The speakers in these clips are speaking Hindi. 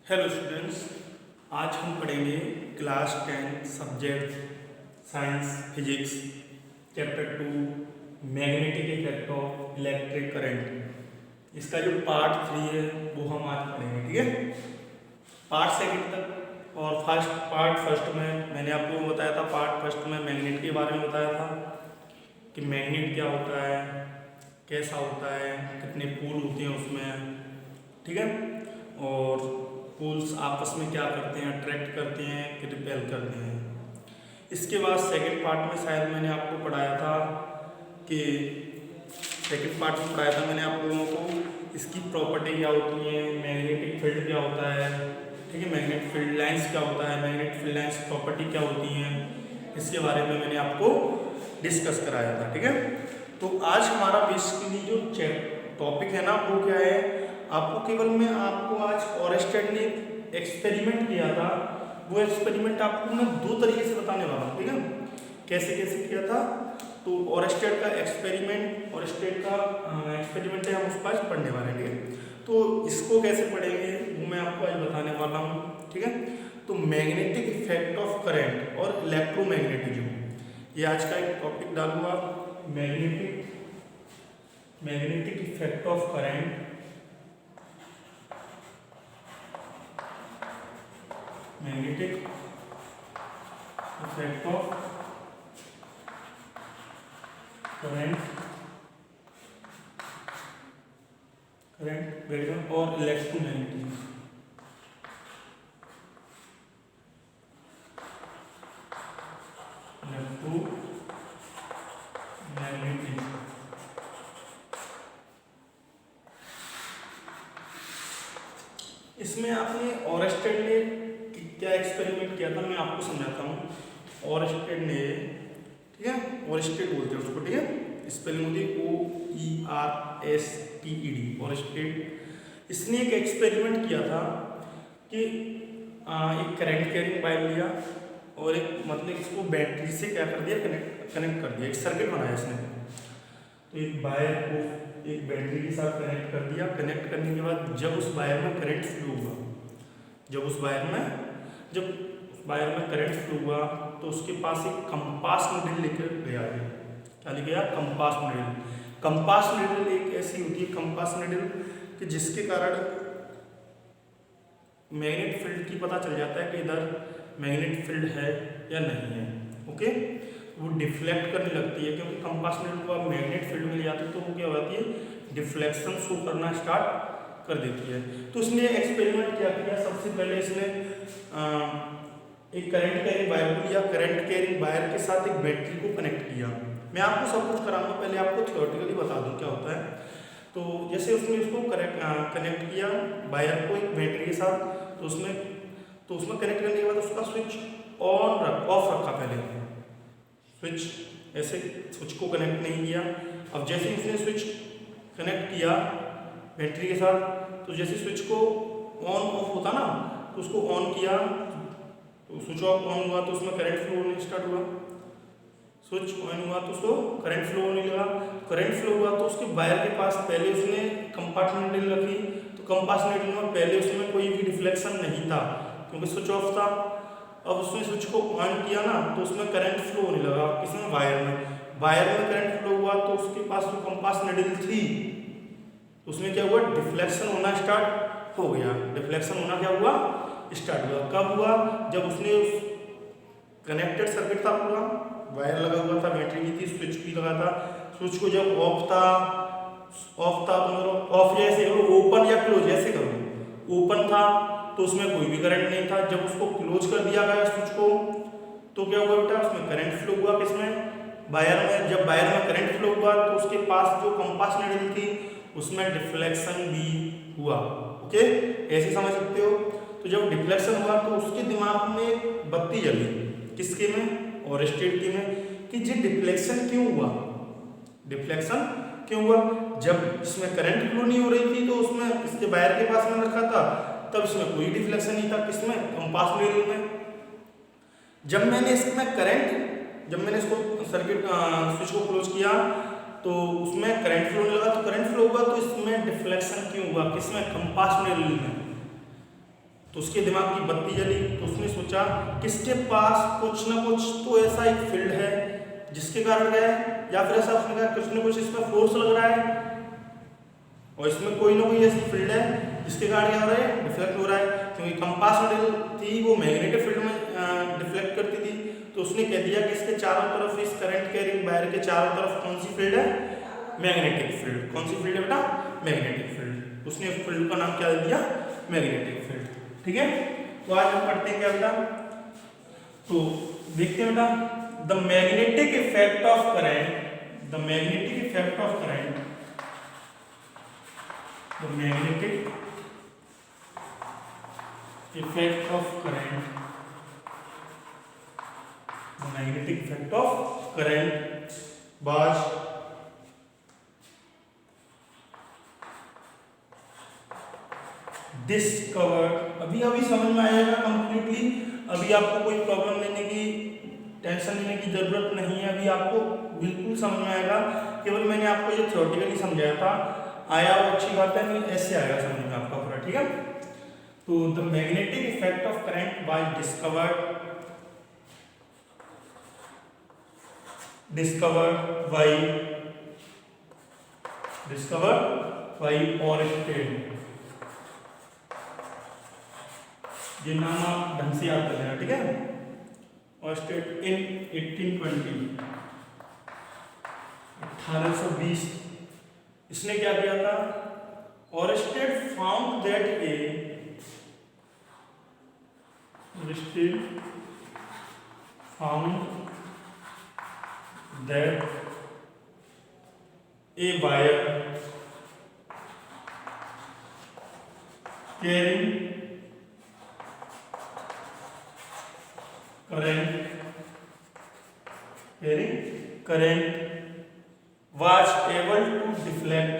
हेलो स्टूडेंट्स, आज हम पढ़ेंगे class 10 subject science physics chapter 2 magnetic effect of electric current. इसका जो पार्ट 3 है वो हम आज पढ़ेंगे। ठीक है, पार्ट सेकंड तक। और पार्ट फर्स्ट में मैंने आपको बताया था, पार्ट फर्स्ट में मैग्नेट के बारे में बताया था कि मैग्नेट क्या होता है, कैसा होता है, कितने पोल होते हैं उसमें। ठीक है, और पोल्स आपस में क्या करते हैं, अट्रैक्ट करते हैं कि रिपेल करते हैं। इसके बाद सेकंड पार्ट में शायद मैंने आपको पढ़ाया था कि मैंने आप लोगों को इसकी प्रॉपर्टी क्या होती है, मैग्नेटिक फील्ड क्या होता है। ठीक है, मैग्नेटिक फील्ड लाइंस क्या होता है, मैग्नेटिक फील्ड लाइंस की प्रॉपर्टी क्या होती हैं, इसके बारे में मैंने आपको डिस्कस कराया था। ठीक है, तो आज हमारा बेसिकली जो टॉपिक है ना वो क्या है, आपको केवल मैं आपको आज ऑरेस्टेड ने एक्सपेरिमेंट किया था, वो एक्सपेरिमेंट आपको मैं दो तरीके से बताने वाला हूँ। ठीक है, कैसे कैसे किया था। तो ऑरेस्टेड का एक्सपेरिमेंट है, हम उसको आज पढ़ने वाले हैं। तो इसको कैसे पढ़ेंगे वो मैं आपको आज बताने वाला हूँ। ठीक है, तो मैग्नेटिक इफेक्ट ऑफ करंट और इलेक्ट्रोमैग्नेटिज्म, ये आज का एक टॉपिक डालूंगा। Magnetic effect of current, magnetic effect of current और इलेक्ट्रोमैग्नेटिज्म। इसमें आपने ऑरेस्टेड ने क्या एक्सपेरिमेंट किया था, मैं आपको समझाता हूँ। ऑरेस्टेड ने, ठीक है, ऑरेस्टेड बोलते हैं उसको। ठीक है, स्पेलिंग होती है OERSTED, ऑरेस्टेड। इसने एक एक्सपेरिमेंट किया था कि एक करंट कैरिंग वायर लिया और एक मतलब इसको बैटरी से क्या कर दिया, कनेक्ट कर दिया, एक सर्किट बनाया इसने। तो एक वायर को एक बैटरी के साथ कनेक्ट कर दिया। कनेक्ट करने के बाद जब उस वायर में करंट फ्लो हुआ, जब वायर में करंट फ्लो हुआ तो उसके पास एक कंपास नीडल लेकर गया। क्या ले गया? Compass needle. कंपास नीडल एक ऐसी होती है, कंपास नीडल, कि जिसके कारण मैग्नेट फील्ड की पता चल जाता है कि इधर मैग्नेट फील्ड है या नहीं है। ओके, वो डिफ्लेक्ट करने लगती है, क्योंकि कंपास नीडल को आप मैग्नेट फील्ड में ले जाते हो तो वो क्या होती है, डिफ्लेक्शन शो करना स्टार्ट कर देती है। तो उसने एक्सपेरिमेंट क्या किया, सबसे पहले इसने एक करंट कैरिंग वायर को लिया, करंट कैरिंग वायर के साथ एक बैटरी को कनेक्ट किया। मैं आपको सब कुछ कराऊंगा, पहले आपको थियोरेटिकली बता दूं क्या होता है। तो जैसे उसने इसको कनेक्ट किया वायर को एक बैटरी के साथ, तो उसमें कनेक्ट करने के बाद उसका स्विच ऑफ रखा। पहले स्विच ऐसे स्विच को कनेक्ट नहीं किया। अब जैसे उसने स्विच कनेक्ट किया बैटरी के साथ, तो जैसे स्विच को ऑन ऑफ होता ना, तो उसको ऑन किया, तो स्विच ऑफ ऑन हुआ तो उसमें करंट फ्लो होने स्टार्ट हुआ। स्विच ऑन हुआ तो उसको करंट फ्लो होने लगा। करंट फ्लो हुआ तो उसके वायर के पास पहले उसने कंपास नीडल रखी, तो कंपास नीडल में पहले उसमें कोई भी रिफ्लेक्शन नहीं था क्योंकि स्विच ऑफ था। अब उसने स्विच को ऑन किया ना, तो उसमें करंट फ्लो होने लगा। किसमें? वायर में करंट फ्लो हुआ तो उसके पास जो कंपास नीडल थी उसमें क्या हुआ, डिफ्लेक्शन होना स्टार्ट हो गया। डिफ्लेक्शन होना क्या हुआ, स्टार्ट हुआ। कब हुआ? जब उसने उस कनेक्टेड सर्किट था, पूरा वायर लगा हुआ था, बैटरी की थी, स्विच भी लगा था। स्विच को जब ऑफ था तो मतलब ऑफ जैसे करो, ओपन या क्लोज ऐसे करो। ओपन था तो उसमें कोई भी करंट नहीं था। जब उसको क्लोज कर दिया गया स्विच को, तो क्या हुआ बेटा, उसमें करंट फ्लो हुआ। किसमें? वायर में। जब वायर में करंट फ्लो हुआ तो उसके पास जो कंपास नीडल थी उसमें डिफ्लेक्शन भी हुआ। ओके, ऐसे समझ सकते हो। तो जब डिफ्लेक्शन हुआ तो उसके दिमाग में बत्ती जली। किसके में? ऑरेस्टेड की में, कि ये डिफ्लेक्शन क्यों हुआ, डिफ्लेक्शन क्यों हुआ। जब इसमें करंट फ्लो नहीं हो रही थी तो उसमें इसके वायर के पास में रखा था, तब इसमें कोई डिफ्लेक्शन नहीं था। किसमें? कंपास नीडल में। जब मैंने इसको सर्किट स्विच को क्लोज किया तो उसमें करंट फ्लो लगा, तो करंट फ्लो हुआ तो इसमें डिफ्लेक्शन क्यों हुआ, किसमें? कंपास नीडल में। तो उसके दिमाग की बत्ती जली, तो उसने सोचा किसके पास कुछ ना कुछ तो ऐसा एक फील्ड है जिसके कारण गया है, या फिर ऐसा उसने कहा कुछ ना कुछ इसमें फोर्स लग रहा है और इसमें कोई ना कोई ऐसी फील्ड है जिसके कारण क्या हो रहा है, डिफ्लेक्ट हो रहा है। क्योंकि कंपास निडल थी वो मैग्नेटिक फील्ड में डिफ्लेक्ट करती थी, तो उसने कह दिया कि इसके चारों तरफ, इस करंट कैरिंग वायर के चारों तरफ कौन सी फील्ड है, मैग्नेटिक फील्ड। कौन सी फील्ड है बेटा, मैग्नेटिक फील्ड। उसने उस फील्ड का नाम क्या दे दिया, मैग्नेटिक फील्ड। ठीक है, तो आज हम पढ़ते हैं क्या बेटा, तो देखते हैं बेटा, the magnetic effect of current, the magnetic effect of current, the magnetic effect of current, the magnetic effect of current was discovered. अभी अभी समझ में आएगा कंप्लीटली, अभी आपको कोई प्रॉब्लम लेने की, टेंशन लेने की जरूरत नहीं है, अभी आपको बिल्कुल समझ में आएगा। केवल मैंने आपको जो थ्योरेटिकली समझाया था, आया वो अच्छी बात है, नहीं ऐसे आएगा समझ में आपका पूरा। ठीक है, तो the magnetic effect of current was discovered by Oersted. ये नाम आप ढंग से याद कर लेना। ठीक है, ऑरेस्टेड इन 1820 इसने क्या किया था, Oersted found that a wire carrying current was able to deflect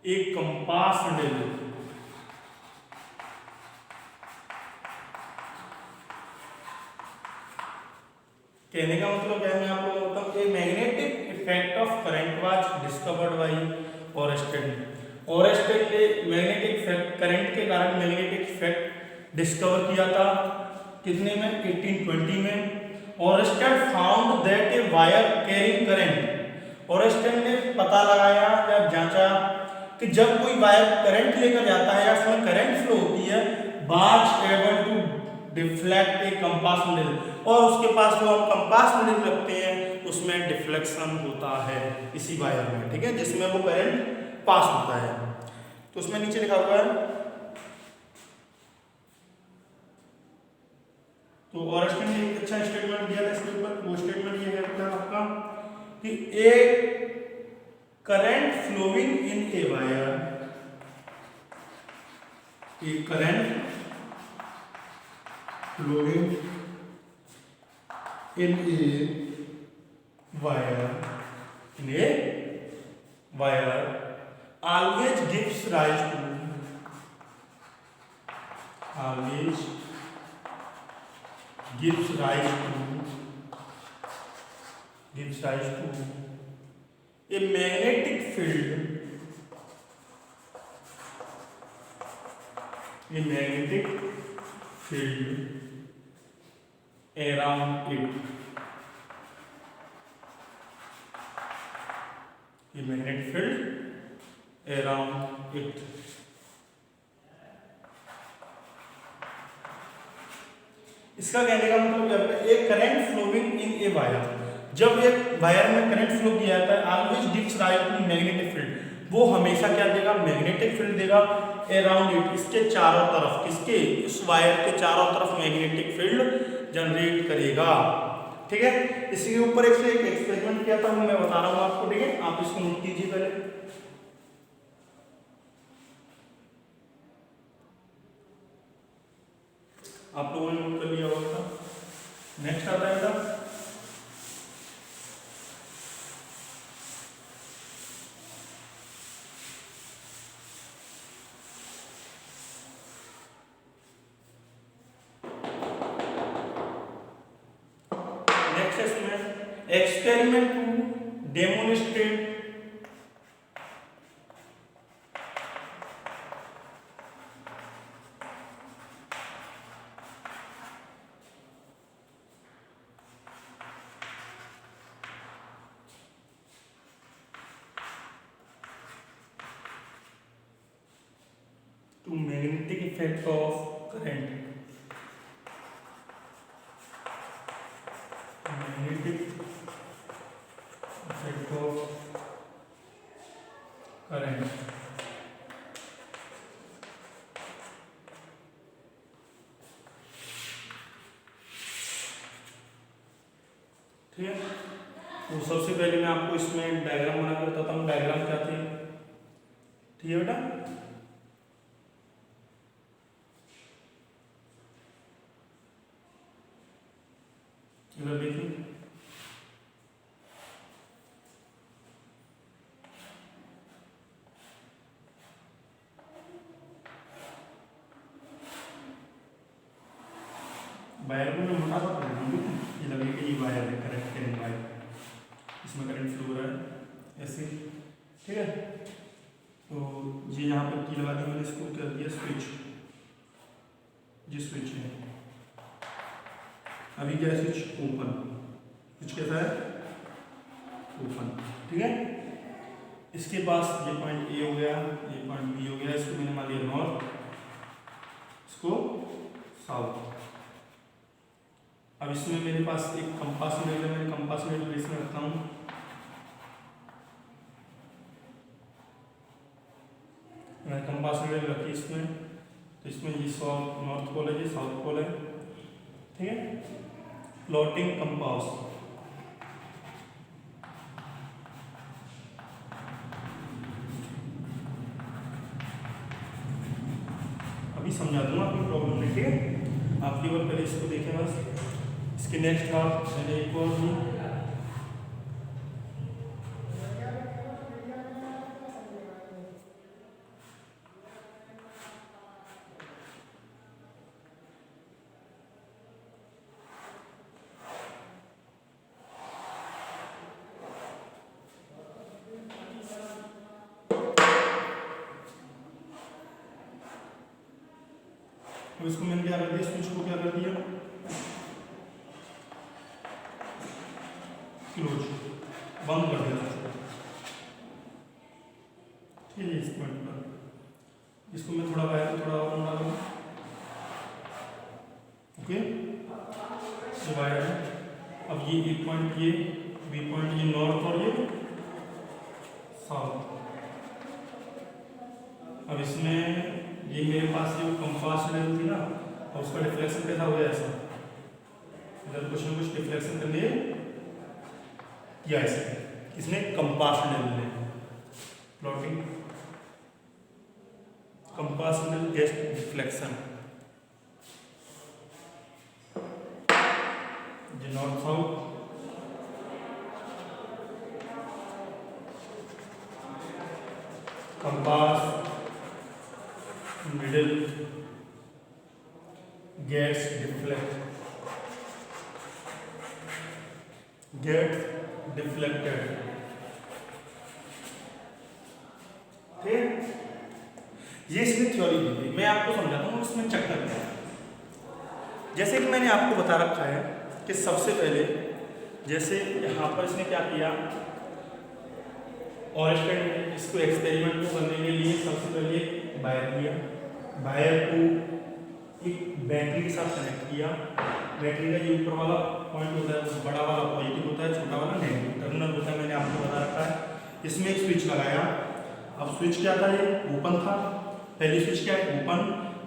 a compass needle। कहने का मतलब क्या है, मैं आपको बताऊं, a magnetic effect of current was discovered by Oersted. Oersted ने मैग्नेटिक इफेक्ट, करंट के कारण मैग्नेटिक इफेक्ट डिस्कवर किया था, कितने में, 1820 में। Oersted found that a wire carrying current, Oersted ने पता लगाया या जांचा कि जब कोई वायर करंट लेकर जाता है या उसमें करंट फ्लो होती है, was able to deflect a compass needle, और उसके पास जो हम कंपास नीडल रखते हैं उसमें डिफ्लेक्शन होता है इसी वायर में। ठीक है, जिसमें वो करंट पास होता है। तो उसमें नीचे लिखा हुआ है, तो ऑरेस्टेड ने एक अच्छा स्टेटमेंट दिया था इसके ऊपर। वो स्टेटमेंट ये है आपका कि a current flowing in a wire, a current flowing in a wire always gives rise to a magnetic field, around it, a magnetic field around it। इसका कहने का मतलब क्या है, एक current flowing in a wire, जब एक वायर में करंट फ्लो किया जाता है, always gives rise to magnetic field, वो हमेशा क्या देगा, मैग्नेटिक फील्ड देगा, अराउंड इट, इसके चारों तरफ, किसके, इस वायर के चारों तरफ मैग्नेटिक फील्ड जनरेट करेगा। ठीक है, इसी के ऊपर एक एक्सपेरिमेंट किया था, मैं बता रहा हूँ आपको। ठीक है, आप इसको नोट कीजिए पहले। आप लोगों ने नोट कर लिया होगा। नेक्स्ट आता है बेटा, experiment to demonstrate to magnetic effect of current, magnetic effect of current, ठीक है। तो सबसे पहले मैं आपको इसमें डायग्राम बना के बताता हूँ, डायग्राम क्या थी, ठीक है बेटा। इधर देखिए, वायर को मैं मोटा सा कर दूंगी, ये लगे कि ये वायर है, करंट कैरिंग वायर, इसमें करंट फ्लो हो रहा है ऐसे, ठीक है। तो ये यहाँ पर की लगा दी मैंने, इसको कर दिया स्विच, ये स्विच है, अभी क्या है स्विच ओपन, स्विच कैसा है ओपन, ठीक है। इसके पास ये पॉइंट ए हो गया, ये पॉइंट बी हो गया, इसको मैंने मान लिया नॉर्थ, इसको साउथ। अब इसमें मेरे पास एक कंपास नीडल है, मैं कंपास नीडल इसमें रखता हूँ, मैंने कंपास नीडल रखी इसमें, तो इसमें ये साउथ नॉर्थ पोल है, ये साउथ पोल है, ठीक है। प्लॉटिंग कंपास, अभी समझा दूंगा आपकी प्रॉब्लम में, ठीक है। आप केवल पहले इसको देखें बस, इसके नेक्स्ट आप मैंने एक और भी तो इसको मैंने क्या कर दिया, स्विच को क्या कर दिया क्लोज, बंद कर दिया, ठीक है। इस पॉइंट पर इसको मैं थोड़ा वायर थोड़ा और डालूंगा, ओके, ये वायर है। अब ये ए पॉइंट, ये बी पॉइंट, ये नॉर्थ और ये साउथ। अब इसमें ये मेरे पास जो कंपास नीडल थी ना, और उसका डिफ्लेक्शन कैसा हो गया ऐसा, इधर कुछ ना कुछ डिफ्लेक्शन करने किया ऐसे, इसने कंपास नीडल ने, plotting compass needle gets deflection, ये north south, compass middle gets deflected, ठीक। ये इसमें थ्योरी दी गई, मैं आपको समझाता हूँ इसमें चक्कर क्या है। जैसे कि मैंने आपको बता रखा है कि सबसे पहले जैसे यहाँ पर इसने क्या किया, और इसको एक्सपेरिमेंट को करने के लिए सबसे पहले वायर लिया, वायर को एक बैटरी के साथ कनेक्ट किया। बैटरी का ये ऊपर वाला पॉइंट होता है, बड़ा वाला पॉजिटिव होता है, छोटा वाला नेगेटिव टर्मिनल होता है, मैंने आपको बता रखा है। इसमें एक स्विच लगाया, अब स्विच क्या था, ये ओपन था, पहली स्विच क्या है ओपन।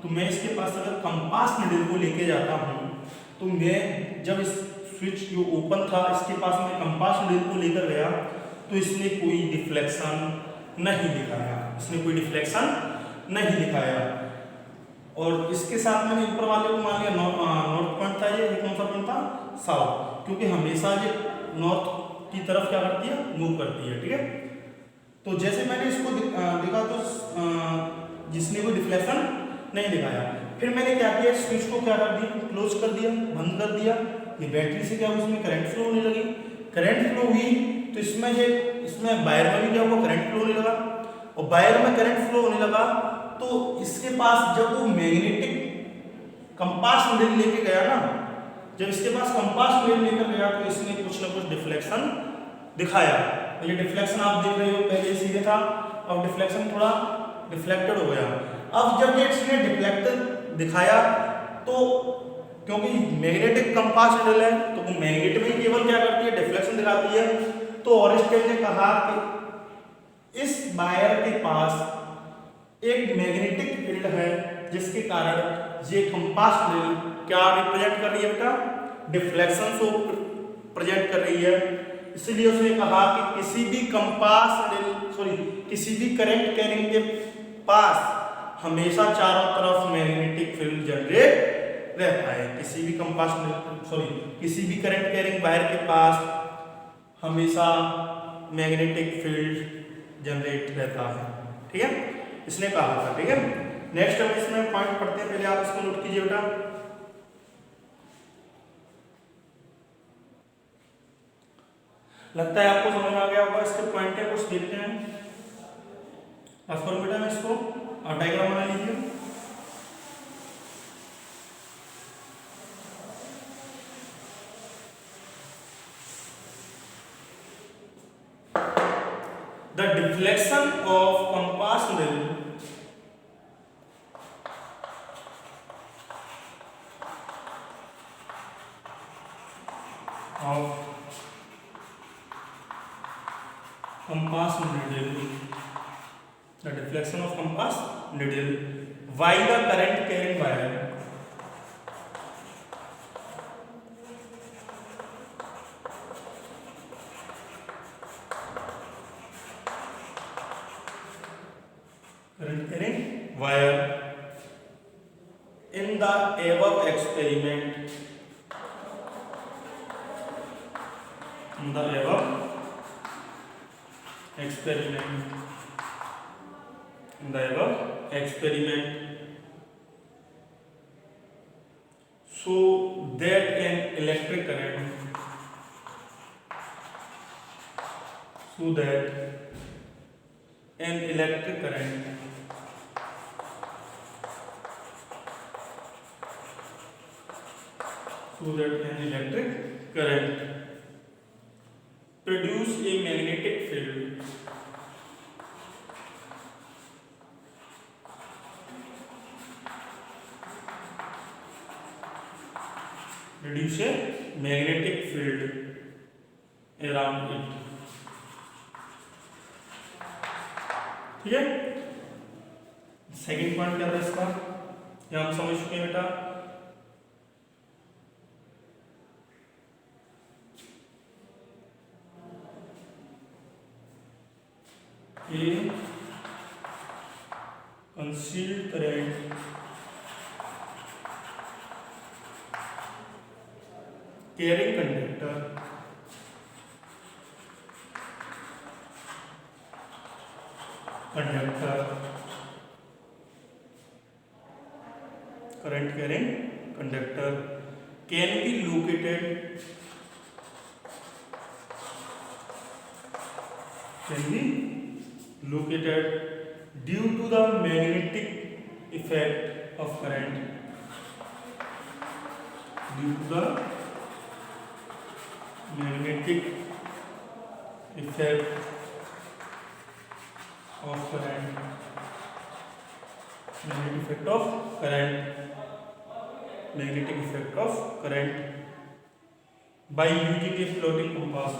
तो मैं इसके पास अगर कंपास नीडल को लेके जाता हूँ, तो मैं जब इस स्विच जो ओपन था इसके पास मैं कंपास नीडल को लेकर गया, तो इसने कोई डिफ्लेक्शन नहीं दिखाया, इसने कोई डिफ्लेक्शन नहीं दिखाया। और इसके साथ मैंने ऊपर वाले को मान लिया नॉर्थ पॉइंट था, ये कौन सा पॉइंट था साउथ, क्योंकि हमेशा ये नॉर्थ की तरफ क्या करती है मूव करती है, ठीक है। तो जैसे मैंने इसको देखा तो जिसने कोई डिफ्लेक्शन नहीं दिखाया, फिर मैंने क्या किया, स्विच को क्या कर दिया क्लोज कर दिया, बंद कर दिया। ये बैटरी से क्या उसमें करंट फ्लो होने लगी, करंट फ्लो हुई तो इसमें वायर में भी क्या हुआ, करंट फ्लो होने लगा, और वायर में करंट फ्लो होने लगा तो इसके पास जब वो मैग्नेटिक कंपास नीडल लेके गया ना, जब इसके पास कंपास नीडल लेकर गया तो इसने कुछ ना कुछ डिफ्लेक्शन दिखाया। तो ये डिफ्लेक्शन आप देख रहे हो, पहले सीधे था, अब डिफ्लेक्शन थोड़ा डिफ्लेक्टेड हो गया। अब जब ये इसने डिफ्लेक्टेड दिखाया तो क्योंकि मैग्नेटिक कंपास नीडल है तो वो मैग्नेट में केवल क्या करती है, डिफ्लेक्शन दिखाती है। तो ऑरिस्टेड ने कहा कि इस वायर के पास एक मैग्नेटिक फील्ड है जिसके कारण ये कंपास नीडल क्या रिप्रेजेंट कर रही है बेटा, डिफ्लेक्शन को प्रेजेंट कर रही है। इसलिए उसने कहा कि किसी भी किसी भी करंट कैरिंग के पास हमेशा चारों तरफ मैग्नेटिक फील्ड जनरेट रहता है। किसी भी करंट कैरिंग वायर के पास हमेशा मैग्नेटिक फील्ड जनरेट रहता है। ठीक है, इसने कहा था। ठीक है, नेक्स्ट हम इसमें पॉइंट पढ़ते हैं, पहले आप इसको नोट कीजिए बेटा। लगता है आपको समझ में आ गया होगा, इसके पॉइंट है, कुछ देखते हैं। बेटा में इसको आप डायग्राम बना लीजिए। The deflection of compass needle the deflection of compass needle by the current carrying wire in the above experiment so that an electric current produce a magnetic field around it। ठीक है, सेकंड पॉइंट क्या था इसका, ये हम समझ चुके हैं बेटा। concealed current carrying conductor current carrying conductor can be located due to the magnetic effect of current magnetic effect of current by using a floating compass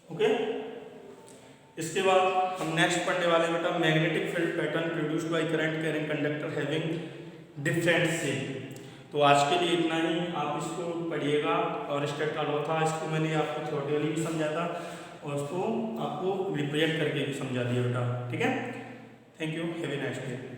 okay. इसके बाद हम नेक्स्ट पढ़ने वाले बेटा magnetic field pattern produced by current carrying conductor having different shape. तो आज के लिए इतना ही, आप इसको पढ़िएगा। और स्टेट का लॉ था, इसको मैंने आपको थ्योरेटिकली भी समझाया था और उसको आपको रिप्रेजेंट करके भी समझा दिया बेटा। ठीक है, thank you, have a nice day.